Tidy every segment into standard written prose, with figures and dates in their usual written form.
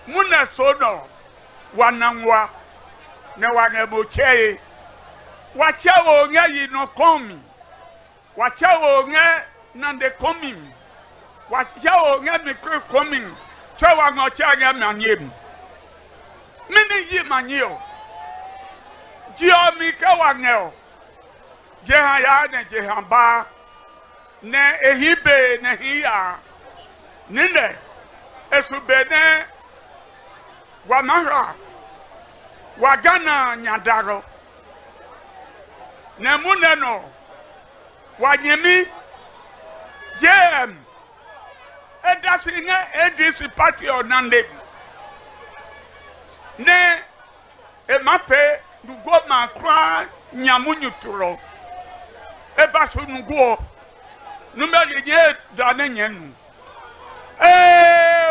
Muna sono wanangwa ne wangemoche wachawo nga yino komi wachawo nga nande komi wachawo nga mikro komi chawa ngocha nga manyem mini yi manyo jio mika wangeo jehaya ne jehamba ne ehibe ne hiya ninde esubene Wamara Wagana Nyadaro Nemuneno Wanyemi JM Edasine ADC party or Nande Ne Emape Nugoma Kra Nyamunyuturo Ebasu Nugo Numeri Ye Danenyen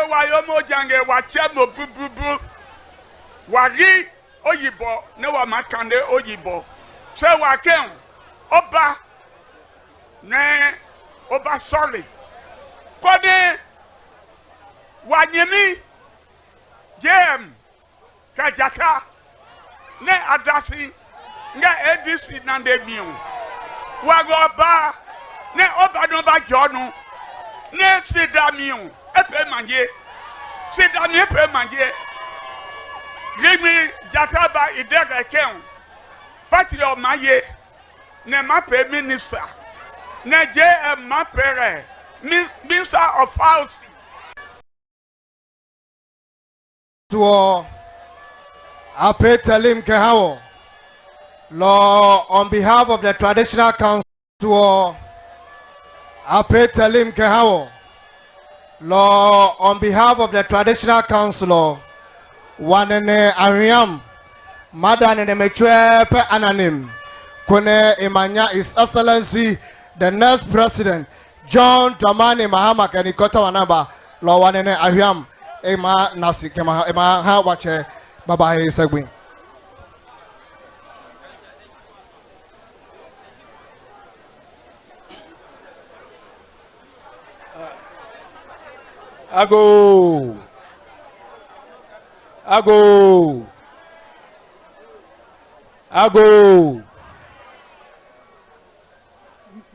Wayomo jange wachemo bububu wari oyibo ne wa makande oyibo se waken oba ne oba sorry kode wanyemi jem kajaka ne adasi nga ADC nande miu wagoba ne oba no ba jonu ne sidamiu epe manje sidami epe manje gimi jakaba idega ken party o maye ne mape minister ne JM mapere minister of housing to ape telim kehawo law on behalf of the traditional council to ape telim kehawo Law on behalf of the traditional councilor, Wanene Ariam, Madane Mechwepe Ananim, Kone Emanya, His Excellency, the next president, John Dramani Mahama Kenikota Wanaba, Law Wanene Ariam, Ema Nasi Kema, Ema Hawache, Baba Segwin. Ago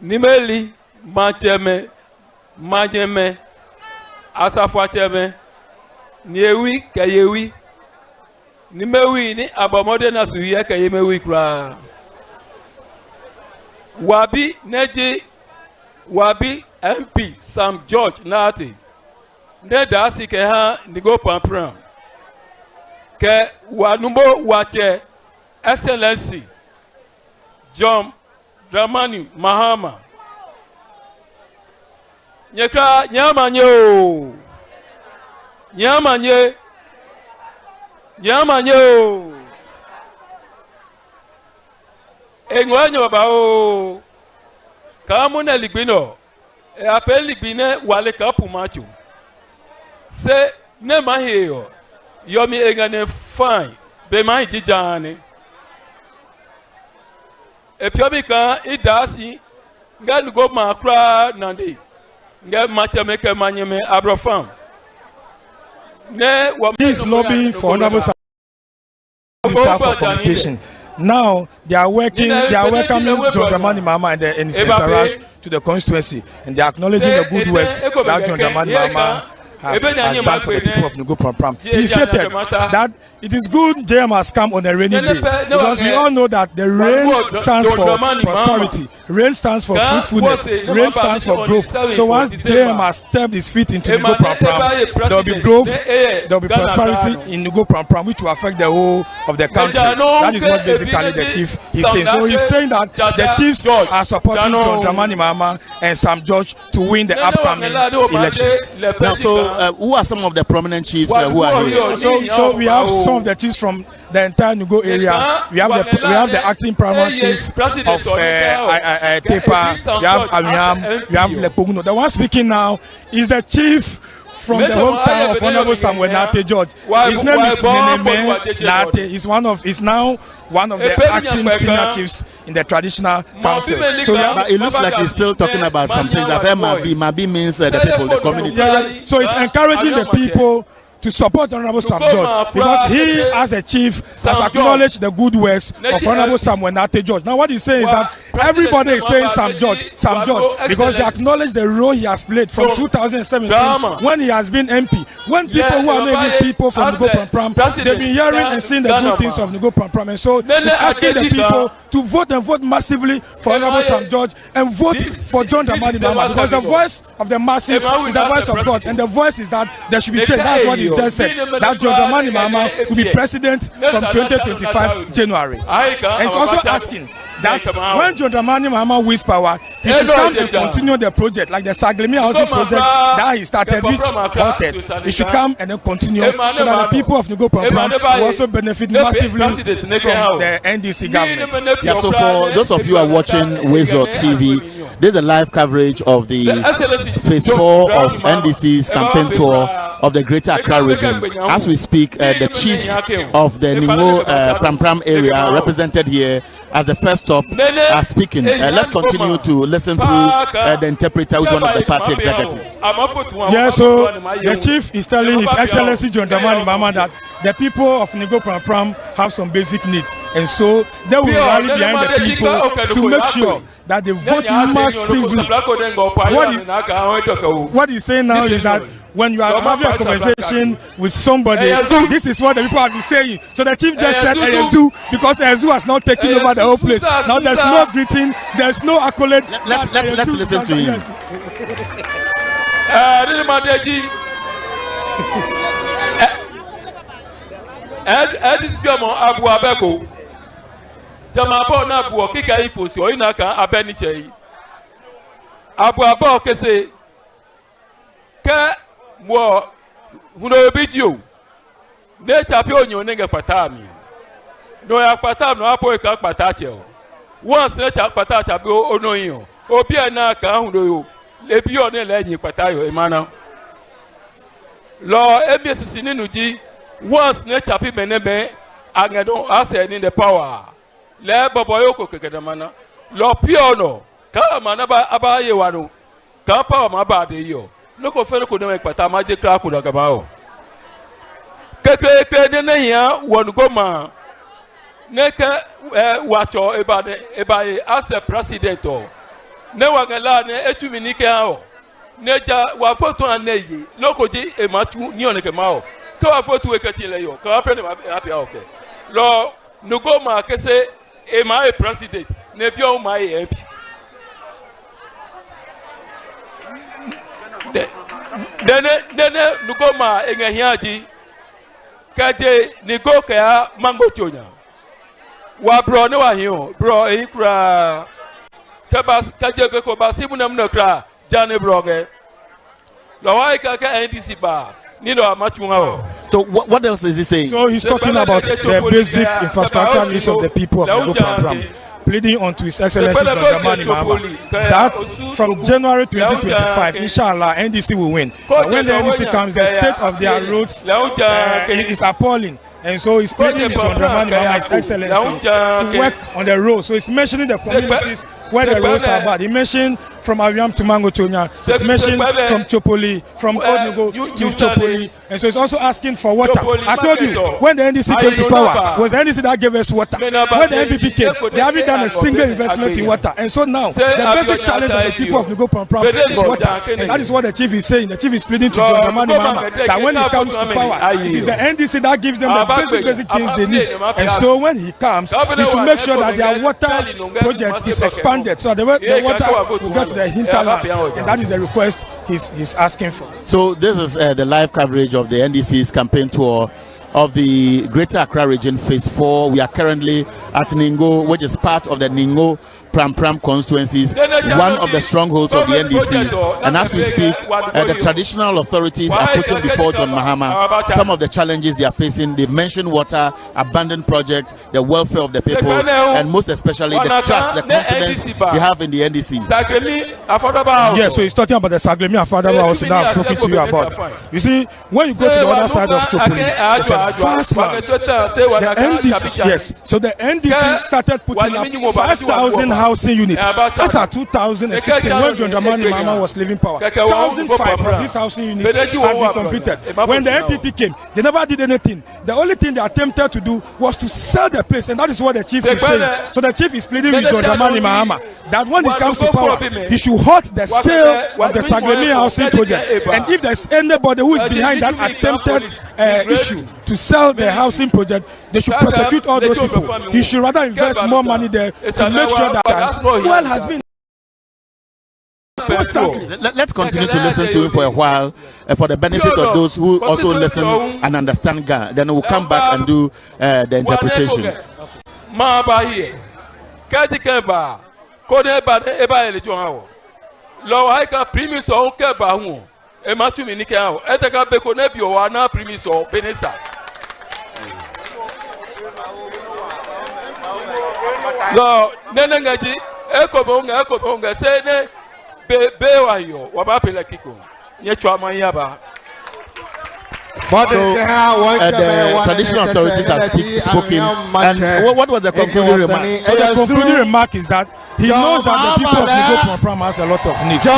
Nimeli Majeme Asafwacheme Niewi Kayewi Nimewi ni abamode na suye kayemewi kra Wabi Neji Wabi MP Sam George Nati ne dasi ke ha Ningo Prampram ke wanumbo wache Excellency John Dramani Mahama nyeka nyamanyo engwanyo bao kamuna ligbino apel ligbine wale kapu macho se ne maheo yomi engane fine be mai dijane epiobika idasi ngal go makra nande ngal machemeke manyeme abrofam ne is lobbying for honorable Minister for Communication. Now they are working, they are welcoming John Dramani Mahama and his entourage to the constituency, and they are acknowledging the good works that John Dramani Mahama has done for the people of Ningo Prampram. He stated that it is good JM has come on a rainy day, because we all know that the rain stands for prosperity, rain stands for fruitfulness, rain stands for growth. So once JM has stepped his feet into Ningo Prampram, there will be growth, there will be prosperity in Ningo Prampram, which will affect the whole of the country. That is what basically the chief is saying. So he's saying that the chiefs are supporting John Dramani Mahama and Sam George to win the upcoming elections. Now, so who are some of the prominent chiefs who are here? So we have some of the chiefs from the entire Ningo area. We have the acting primary chief of Tepa. We have Amiam. We have Lepoguno. The one speaking now is the chief from the hometown of Honorable Samuel Nate George. His name is Neneme Nate. He's now one of the acting senior chiefs in the traditional council. So but it looks like he's still talking about some things. Mabi means the people, the community. So it's encouraging the people to support Honorable Sam George because he, as a chief, has acknowledged the good works of Honorable Samuel Nate George. Now, what he's saying is that everybody is saying Sam George, because they acknowledge the role he has played from 2017 when he has been MP. When people who are not even people from Ningo Prampram, they've been hearing and seeing the good things of Ningo Prampram, and so he's asking the people to vote and vote massively for Honorable Sam George and vote for John Dramani Mahama, because the voice of the masses is the voice of God, and the voice is that there should be change. That's what he just said, that John Dramani Mahama will be president from 2025 January. And he's also asking that when John Dramani Mahama wins power, he should come and continue the project, like the Saglemi housing project that he started, which halted. He should come and then continue, so that the people of Ningo Prampram will also benefit massively from the NDC government. Yeah, so for those of you who are watching Wizard TV, this is a live coverage of the phase 4 of NDC's campaign tour of the Greater Accra region. As we speak, the chiefs of the Ningo Prampram area, represented here as the first stop, are speaking. Let's continue to listen through the interpreter, who's one of the party executives. Yeah, so the chief is telling His Excellency John Dramani Mahama that the people of Ningo Prampram have some basic needs, and so they will rally behind the people to make sure that they vote massively. What he's saying now is that when you are having a conversation with somebody, this is what the people have been saying. So the chief just said Eyezu, because Eyezu has now taken over the whole place. Now there's no greeting, there's no accolade. Let's listen to him. Jamabo na buo kika ifosi oyina kan abeni chei abu abo kese ke mo huno bidio ne tapi onyo ne patami no ya patam no apo ka patache o once ne cha patache bi onoyin obi na kan huno yo ebi o ne leyin patayo imana lo ebisisi ninu ji once ne tapi menebe agedon ase ni the power le bobo yoko kekede mana lo piono ka mana ba abaye wanu ka pa ma ba de yo loko fere ko de pata ma je kra ku daga ba o keke de ne ya wonu go ma ne ke wacho ebaye as a president o ne wa gala ne etumi ni ke ha o ne ja wa foto anayi loko ji e matu ni one ke ma o ka wa foto e kati le yo ka pa ne ma happy o ke lo nugo ma kese e my president ne bi o my MP de nugo ma engahiaji kaje ni go ka mango chonya wa bro ne wa hin bro e kura ka ba kaje ko ba simu na mna kra jane bro ge lo wa ka NDC ba. So what else is he saying? So he's talking about the basic infrastructure needs of the people of Ningo Prampram, pleading on to His Excellency John Dramani Mahama that from January 2025, inshallah, NDC will win. But when the NDC comes, the state of their roads is appalling. And so he's pleading with John Dramani Mahama, His Excellency, to work on the road. So he's mentioning the communities where the roads are bad. He mentioned from Aviam to Mango Tonya. He's mentioned from Chopoli, from Old Ningo to Chopoli. And so he's also asking for water. I told you, when the NDC came to power, was the NDC that gave us water. When the MPP came, they haven't done a single investment in water. And so now, the basic challenge of the people of Ningo Prampram is water. And that is what the chief is saying. The chief is pleading to John Dramani Mahama that when he comes to power, it is the NDC that gives them the basic things they need. And so when he comes, we should make sure that their water project is expanded so that the water will get to the hinterland. And that is the request he's asking for. So this is the live coverage of the NDC's campaign tour of the Greater Accra region phase 4. We are currently at Ningo, which is part of the Ningo Prampram constituencies, one of the strongholds of the NDC. And as we speak, the traditional authorities are putting before John Mahama some of the challenges they are facing. They mentioned water, abandoned projects, the welfare of the people, and most especially the trust, the confidence they have in the NDC. Yeah, so he's talking about the Saglemi affordable house that I've spoken to you about. You see, when you go to the other side of Chopoli, it's a vast land. The NDC, yes, so the NDC started putting up 5,000 housing unit. As at 2016, when John Dramani Mahama was leaving power, 1,005 of this housing unit has been completed. When the NPP came, they never did anything. The only thing they attempted to do was to sell the place, and that is what the chief is saying. So the chief is pleading with John Dramani Mahama that when he comes to power, he should halt the sale of the Saglemi housing project. And if there's anybody who is behind that attempted issue to sell the housing project, they should prosecute all those people. He should rather invest more money there to make sure that fuel has been. Let's continue to listen to him for a while, for the benefit of those who also listen and understand Ghana. Then we'll come back and do the interpretation. No, nenengaji ekobonga say ne bewa yo wabapela kiko nyechwa manyaba. So, the traditional authorities have spoken. And what was the concluding remark? So the concluding remark is that he knows that the people of Ningo Prampram has a lot of needs. The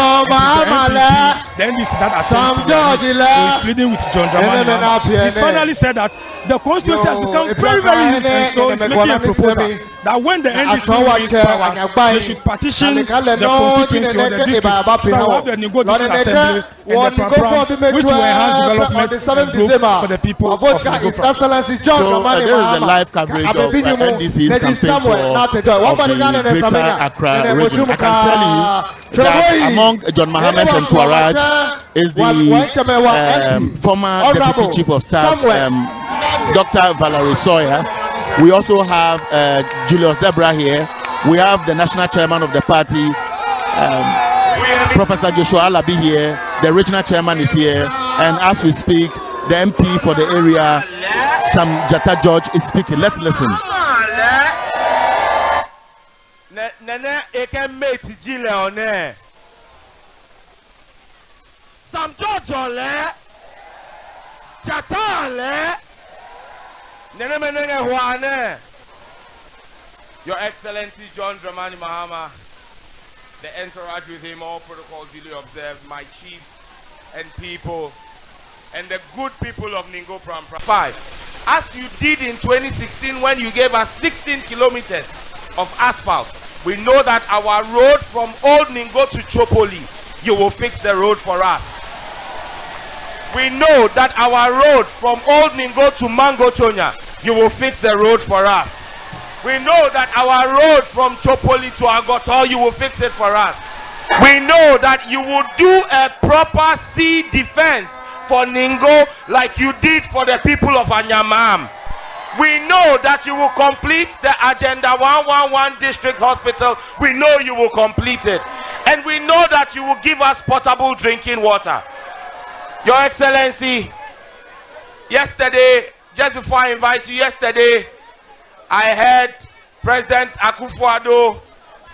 NDC that attends to their needs. So he's pleading with John Dramani Mahama. He's finally said that the constituency has become very, very huge, and so he's making a proposal that when the NDC wins power, they should partition the constituency or the district. So have the Ningo District Assembly and the Prampram, which will enhance development and growth for the people of Ningo Prampram. So this is the live coverage of NDC's campaign tour of the Greater Accra region. I can tell you that among John Mahama's entourage is the former Deputy Chief of Staff, Dr. Valerie Sawyer. We also have Julius Debra here. We have the national chairman of the party, Professor Joshua Alabi here. The regional chairman is here. And as we speak, the MP for the area, Sam Jata George, is speaking. Let's listen. Sam George ole Jata ole Nene Juane. Your Excellency John Dramani Mahama, the entourage with him, all protocols duly observed, my chiefs and people, and the good people of Ningo Prampram. 5. As you did in 2016 when you gave us 16 kilometers of asphalt, we know that our road from Old Ningo to Chopoli, you will fix the road for us. We know that our road from Old Ningo to Mango Chonya, you will fix the road for us. We know that our road from Chopoli to Agotol, you will fix it for us. We know that you will do a proper sea defense for Ningo like you did for the people of Anyamam. We know that you will complete the Agenda 111 District Hospital. We know you will complete it. And we know that you will give us potable drinking water. Your Excellency, yesterday, just before I invite you, yesterday, I heard President Akufo-Addo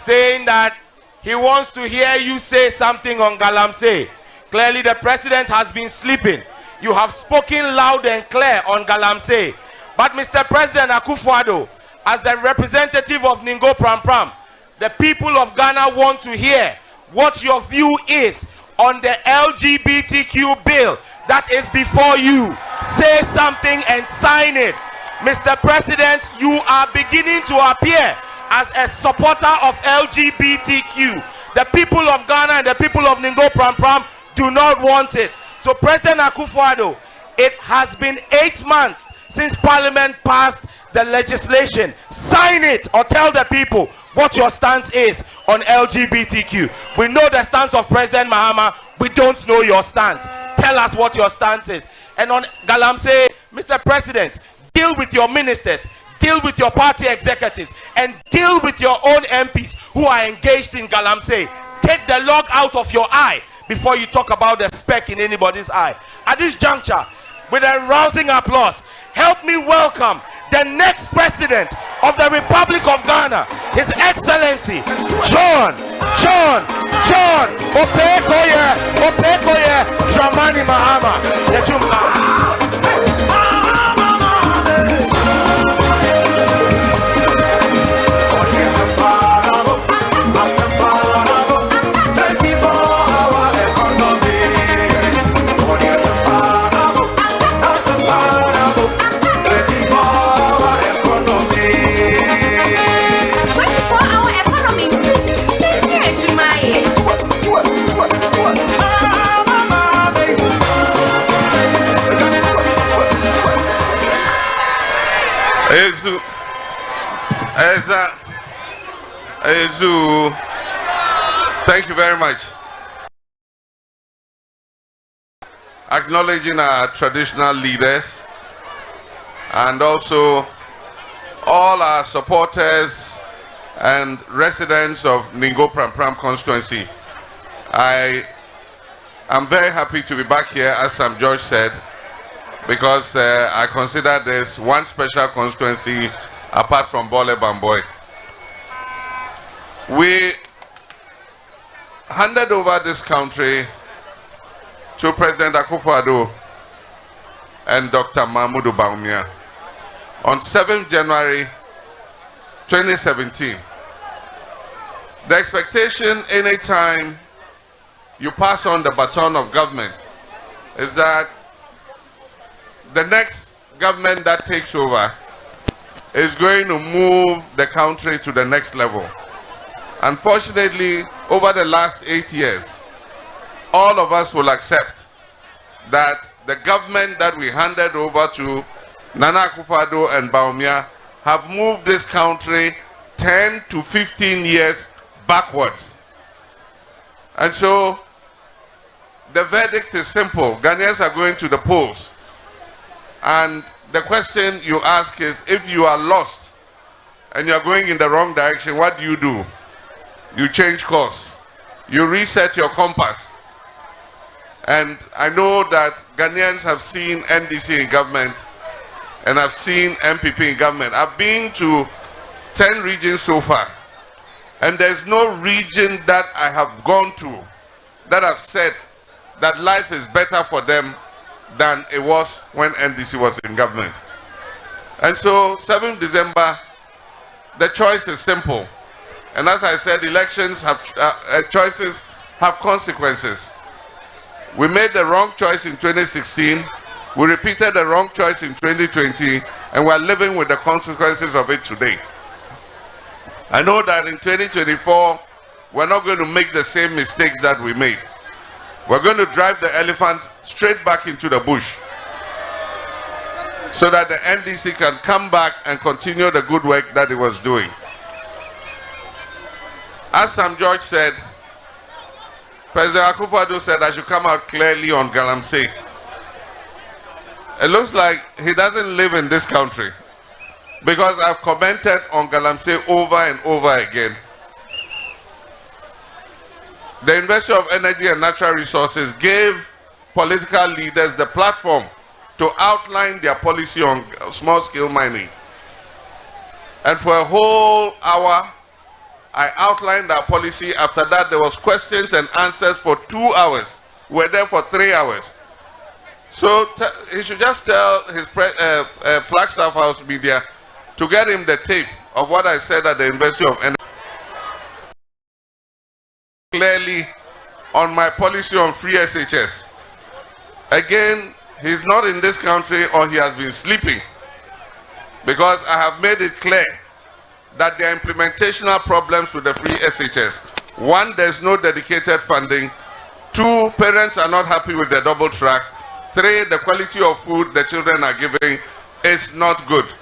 saying that he wants to hear you say something on Galamsey. Clearly, the president has been sleeping. You have spoken loud and clear on Galamsey. But Mr. President Akufo-Addo, as the representative of Ningo Prampram, the people of Ghana want to hear what your view is on the LGBTQ bill that is before you. Say something and sign it. Mr. President, you are beginning to appear as a supporter of LGBTQ. The people of Ghana and the people of Ningo Prampram do not want it. So President Akufo-Addo, it has been 8 months since Parliament passed the legislation. Sign it or tell the people what your stance is on LGBTQ. We know the stance of President Mahama. We don't know your stance. Tell us what your stance is. And on Galamsey, Mr. President, deal with your ministers, deal with your party executives, and deal with your own MPs who are engaged in Galamsey. Take the log out of your eye before you talk about the speck in anybody's eye. At this juncture, with a rousing applause, help me welcome the next president of the Republic of Ghana, His Excellency John Opekoye Dramani Mahama. Thank you very much. Acknowledging our traditional leaders and also all our supporters and residents of Ningo Prampram constituency. I am very happy to be back here, as Sam George said, because I consider this one special constituency apart from Bole Bamboy. We handed over this country to President Akufo-Addo and Dr. Mahmoud Bawumia on 7th January 2017. The expectation anytime you pass on the baton of government is that the next government that takes over is going to move the country to the next level. Unfortunately, over the last 8 years, all of us will accept that the government that we handed over to Nana Akufo-Addo and Bawumia have moved this country 10 to 15 years backwards. And so, the verdict is simple. Ghanaians are going to the polls. And the question you ask is, if you are lost and you are going in the wrong direction, what do? You change course. You reset your compass. And I know that Ghanaians have seen NDC in government and have seen MPP in government. I've been to 10 regions so far. And there's no region that I have gone to that have said that life is better for them than it was when NDC was in government. And so, 7th December, the choice is simple. And as I said, elections have choices have consequences. We made the wrong choice in 2016. We repeated the wrong choice in 2020, and we're living with the consequences of it today. I know that in 2024, we're not going to make the same mistakes that we made. We're going to drive the elephant straight back into the bush so that the NDC can come back and continue the good work that it was doing. As Sam George said, President Akufo-Addo said I should come out clearly on Galamsey. It looks like he doesn't live in this country, because I've commented on Galamsey over and over again. The University of Energy and Natural Resources gave political leaders the platform to outline their policy on small-scale mining. And for a whole hour, I outlined our policy. After that, there was questions and answers for 2 hours. We're there for 3 hours. So he should just tell his Flagstaff House media to get him the tape of what I said at the University of Energy. Clearly on my policy on free SHS. Again, he's not in this country, or he has been sleeping, because I have made it clear that there are implementational problems with the free SHS. One, there's no dedicated funding. Two, parents are not happy with the double track. Three, the quality of food the children are giving is not good.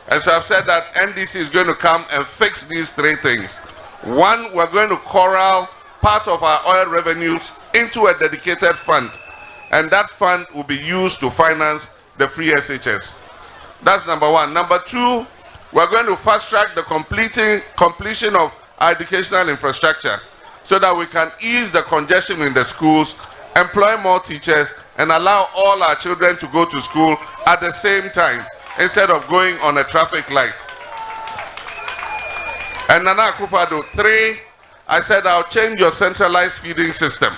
And so I've said that NDC is going to come and fix these three things. One, we're going to corral part of our oil revenues into a dedicated fund, and that fund will be used to finance the free SHS. That's number one. Number two, we're going to fast track the completion of our educational infrastructure so that we can ease the congestion in the schools, employ more teachers, and allow all our children to go to school at the same time instead of going on a traffic light. And Nana Akufo-Addo, three, I said I'll change your centralized feeding system.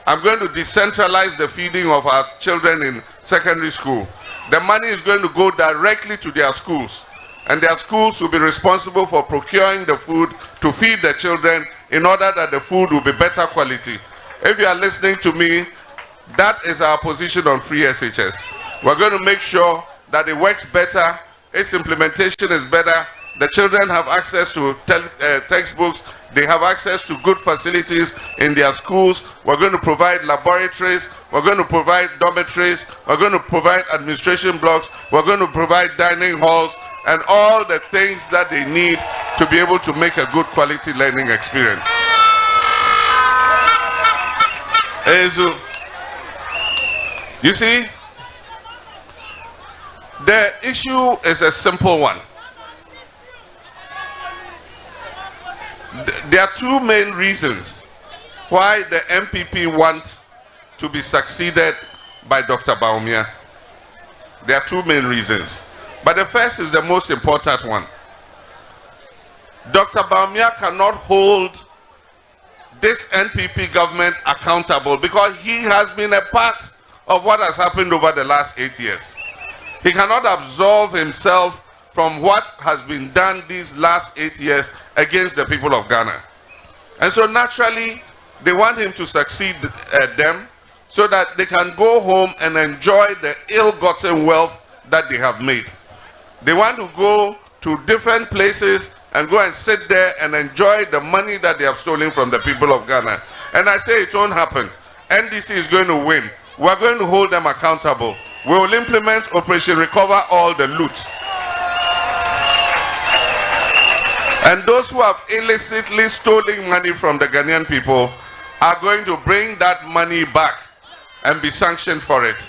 I'm going to decentralize the feeding of our children in secondary school. The money is going to go directly to their schools, and their schools will be responsible for procuring the food to feed the children in order that the food will be better quality. If you are listening to me, that is our position on free SHS. We're going to make sure that it works better, its implementation is better, the children have access to textbooks, They have access to good facilities in their schools. We're going to provide laboratories. We're going to provide dormitories. We're going to provide administration blocks. We're going to provide dining halls and all the things that they need to be able to make a good quality learning experience. You see, the issue is a simple one. There are two main reasons why the MPP want to be succeeded by Dr. Bawumia. There are two main reasons. But the first is the most important one. Dr. Bawumia cannot hold this NPP government accountable because he has been a part of what has happened over the last 8 years. He cannot absolve himself from what has been done these last 8 years against the people of Ghana. And so naturally, they want him to succeed them so that they can go home and enjoy the ill-gotten wealth that they have made. They want to go to different places and go and sit there and enjoy the money that they have stolen from the people of Ghana. And I say it won't happen. NDC is going to win. We're going to hold them accountable. We will implement Operation Recover All the Loot. And those who have illicitly stolen money from the Ghanaian people are going to bring that money back and be sanctioned for it.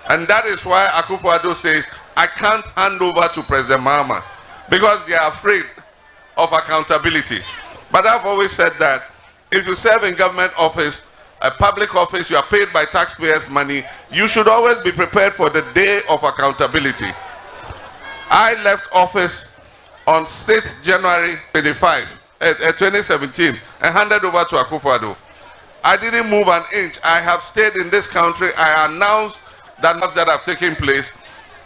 And that is why Akufo-Addo says, I can't hand over to President Mahama, because they are afraid of accountability. But I've always said that if you serve in government office, a public office, you are paid by taxpayers' money, you should always be prepared for the day of accountability. I left office on 6th January 2017 and handed over to Akufo-Addo. I didn't move an inch. I have stayed in this country. I announced that have taken place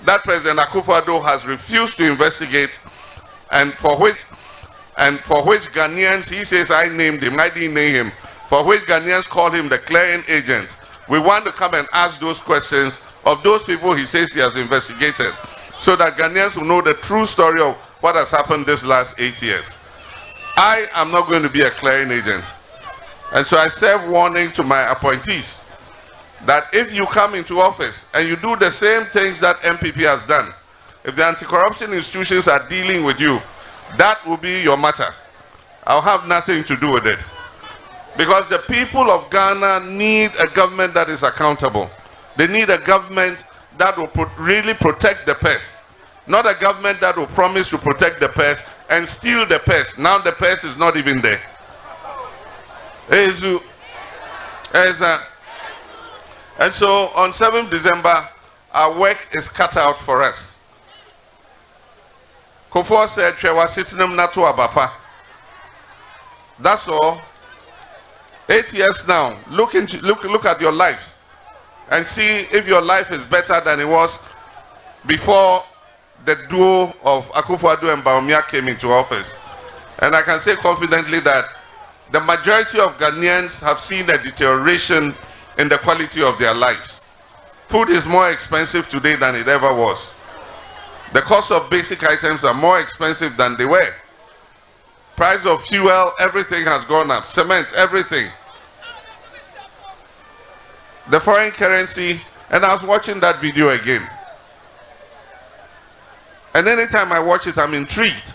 that President Akufo-Addo has refused to investigate, and for which Ghanaians, he says I named him, I didn't name him, for which Ghanaians call him the clearing agent. We want to come and ask those questions of those people he says he has investigated, so that Ghanaians will know the true story of what has happened this last 8 years. I am not going to be a clearing agent. And so I serve warning to my appointees that if you come into office and you do the same things that MPP has done, if the anti-corruption institutions are dealing with you, that will be your matter. I'll have nothing to do with it. Because the people of Ghana need a government that is accountable. They need a government that will really protect the purse. Not a government that will promise to protect the purse and steal the purse. Now the purse is not even there. And so on 7th December, our work is cut out for us. Kofo said, that's all. 8 years now. Look at your lives and see if your life is better than it was before the duo of Akufo-Addo and Bawumia came into office. And I can say confidently that the majority of Ghanaians have seen a deterioration in the quality of their lives. Food is more expensive today than it ever was. The cost of basic items are more expensive than they were. Price of fuel, everything has gone up. Cement, everything. The foreign currency, and I was watching that video again. And anytime I watch it, I'm intrigued.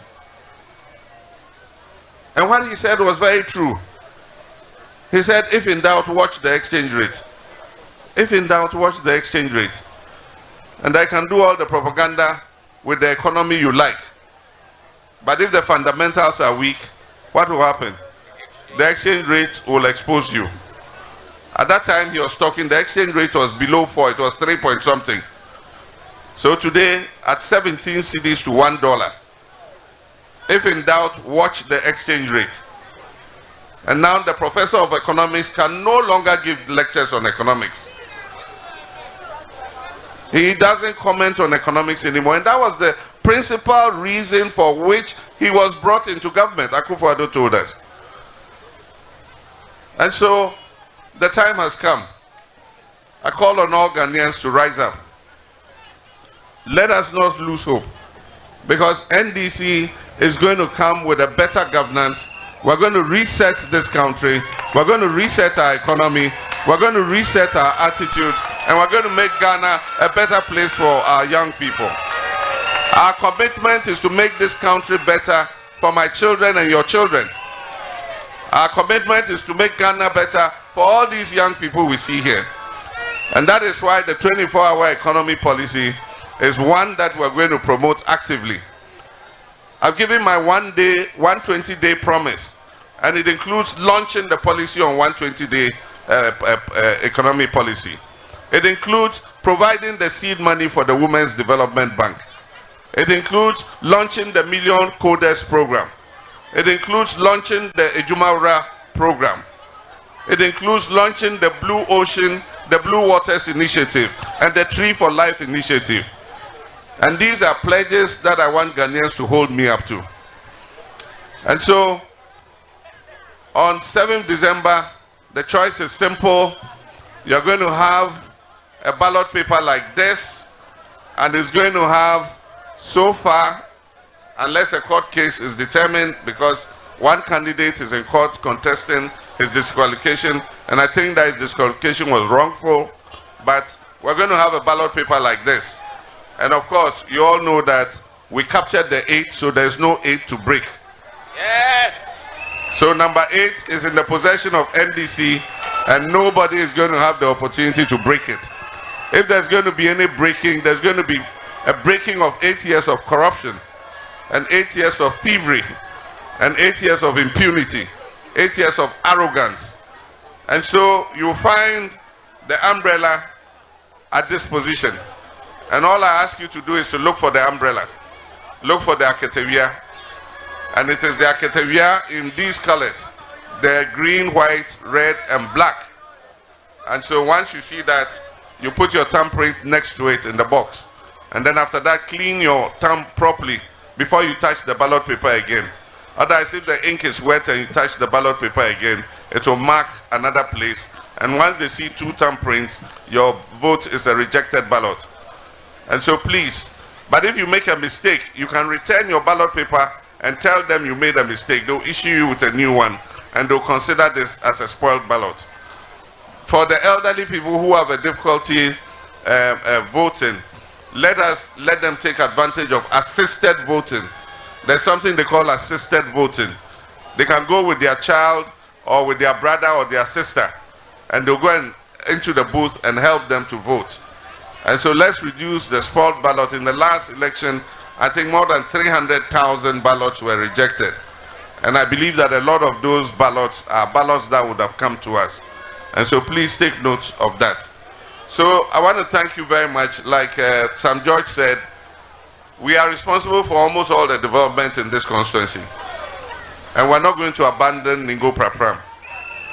And what he said was very true. He said, if in doubt, watch the exchange rate. If in doubt, watch the exchange rate. And I can do all the propaganda with the economy you like. But if the fundamentals are weak, what will happen? The exchange rate will expose you. At that time he was talking, the exchange rate was below 4, it was 3 point something. So today, at 17 cedis to $1. If in doubt, watch the exchange rate. And now the professor of economics can no longer give lectures on economics. He doesn't comment on economics anymore. And that was the principal reason for which he was brought into government, Akufo-Addo told us. And so, the time has come. I call on all Ghanaians to rise up. Let us not lose hope. Because NDC is going to come with a better governance We're going to reset this country. We're going to reset our economy. We're going to reset our attitudes. And we're going to make Ghana a better place for our young people. Our commitment is to make this country better for my children and your children. Our commitment is to make Ghana better for all these young people we see here. And that is why the 24-hour economy policy is one that we're going to promote actively. I've given my 120-day promise, and it includes launching the policy on 120-day economy policy. It includes providing the seed money for the Women's Development Bank. It includes launching the Million Coders program. It includes launching the Ejumawura program. It includes launching the Blue Ocean, the Blue Waters Initiative, and the Tree for Life Initiative. And these are pledges that I want Ghanaians to hold me up to. And so, on 7th December, the choice is simple. You're going to have a ballot paper like this, and it's going to have, so far, unless a court case is determined, because one candidate is in court contesting his disqualification, and I think that his disqualification was wrongful, but we're going to have a ballot paper like this. And of course, you all know that we captured the 8, so there's no 8 to break. Yes. So number 8 is in the possession of NDC, and nobody is going to have the opportunity to break it. If there's going to be any breaking, there's going to be a breaking of 8 years of corruption, and 8 years of thievery, and 8 years of impunity, 8 years of arrogance. And so you find the umbrella at this position. And all I ask you to do is to look for the umbrella. Look for the Aketewia. And it is the Aketewia in these colors. The green, white, red, and black. And so once you see that, you put your thumbprint next to it in the box. And then after that, clean your thumb properly before you touch the ballot paper again. Otherwise, if the ink is wet and you touch the ballot paper again, it will mark another place. And once they see 2 thumbprints, your vote is a rejected ballot. And so please, but if you make a mistake, you can return your ballot paper and tell them you made a mistake. They'll issue you with a new one, and they'll consider this as a spoiled ballot. For the elderly people who have a difficulty voting, let them take advantage of assisted voting. There's something they call assisted voting. They can go with their child or with their brother or their sister, and they'll go into the booth and help them to vote. And so let's reduce the spoiled ballot. In the last election, I think more than 300,000 ballots were rejected. And I believe that a lot of those ballots are ballots that would have come to us. And so please take note of that. So I want to thank you very much. Like Sam George said, we are responsible for almost all the development in this constituency. And we're not going to abandon Ningo Prampram.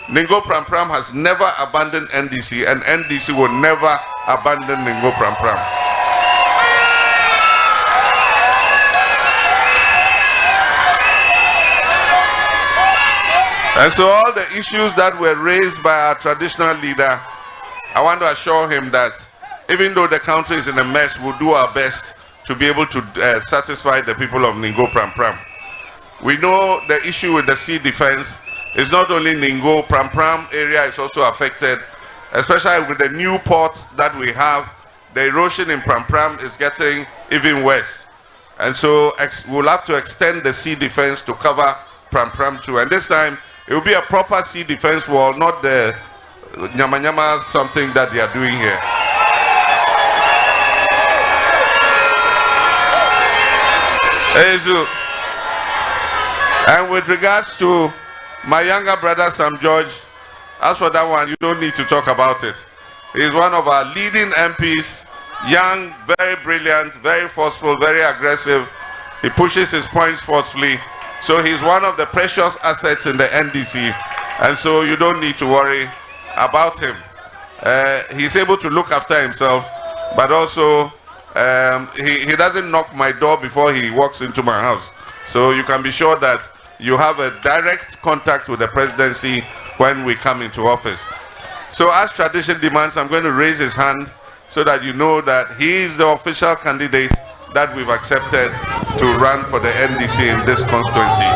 Ningo Prampram has never abandoned NDC, and NDC will never abandon Ningo Prampram. And so all the issues that were raised by our traditional leader, I want to assure him that even though the country is in a mess, we'll do our best to be able to satisfy the people of Ningo Prampram. We know the issue with the sea defense is not only Ningo Prampram area is also affected, especially with the new port that we have. The erosion in Prampram is getting even worse. And so we'll have to extend the sea defense to cover Prampram too. And this time, it will be a proper sea defense wall, not the nyama-nyama something that they are doing here. And with regards to my younger brother Sam George, as for that one, you don't need to talk about it. He's one of our leading MPs, young, very brilliant, very forceful, very aggressive. He pushes his points forcefully. So he's one of the precious assets in the NDC. And so you don't need to worry about him. He's able to look after himself, but also he doesn't knock my door before he walks into my house. So you can be sure that you have a direct contact with the presidency when we come into office. So as tradition demands, I'm going to raise his hand so that you know that he is the official candidate that we've accepted to run for the NDC in this constituency.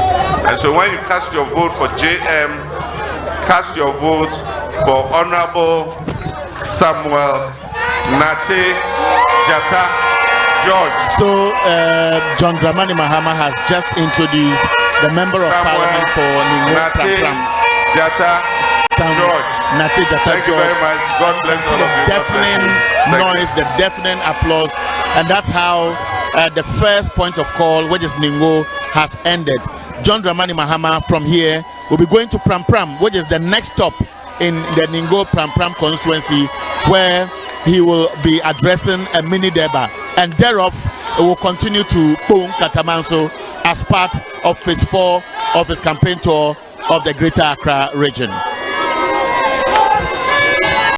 And so when you cast your vote for JM, cast your vote for Honorable Samuel Nate Jata George. So John Dramani Mahama has just introduced the Member of Parliament for Ningo Prampram. Jata George. Nate Jata Thank you very much. God bless all of you. The deafening noise, the deafening applause, and that's how the first point of call, which is Ningo, has ended. John Dramani Mahama from here will be going to Prampram, which is the next stop in the Ningo Prampram constituency, where he will be addressing a mini deba, and thereof he will continue to Pong Katamanso as part of phase 4 of his campaign tour of the Greater Accra region.